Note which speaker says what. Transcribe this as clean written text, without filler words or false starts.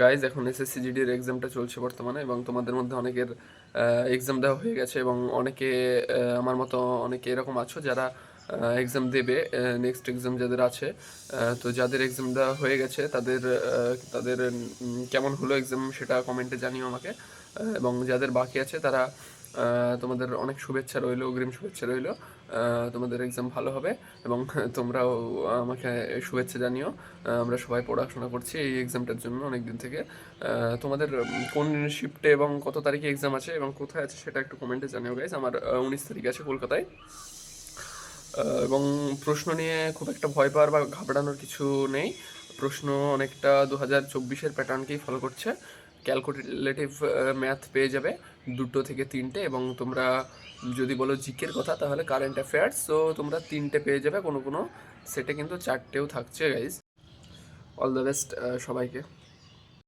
Speaker 1: Guys এখন SSC জিডির এক্সামটা চলছে বর্তমানে, এবং তোমাদের মধ্যে অনেকের এক্সাম দেওয়া হয়ে গেছে, এবং অনেকে আমার মতো অনেকে এরকম আছো যারা এক্সাম দেবে। নেক্সট এক্সাম যাদের আছে, তো যাদের এক্সাম দেওয়া হয়ে গেছে তাদের তাদের কেমন হলো এক্সাম সেটা কমেন্টে জানিও আমাকে। এবং যাদের বাকি আছে তারা তোমাদের অনেক শুভেচ্ছা রইলো, অগ্রিম শুভেচ্ছা রইলো। তোমাদের এক্সাম ভালো হবে, এবং তোমরাও আমাকে শুভেচ্ছা জানিও। আমরা সবাই পড়াশোনা করছি এই এক্সামটার জন্য অনেক দিন থেকে। তোমাদের কোন শিফটে এবং কত তারিখে এক্সাম আছে এবং কোথায় আছে সেটা একটু কমেন্টে জানিও গাইজ। আমার 19 তারিখে আছে কলকাতায়। এবং প্রশ্ন নিয়ে খুব একটা ভয় পাওয়ার বা ঘাবড়ানোর কিছু নেই। প্রশ্ন অনেকটা 2024-এর প্যাটার্নকেই ফলো করছে। ক্যালকুলেটিভ ম্যাথ পেয়ে যাবে 2 থেকে 3টে, এবং তোমরা যদি বলো জিকের কথা তাহলে কারেন্ট অ্যাফেয়ার্স, তো তোমরা 3টে পেয়ে যাবে, কোনো কোনো সেটে কিন্তু 4টেও থাকছে গাইজ। অল দ্য বেস্ট সবাইকে।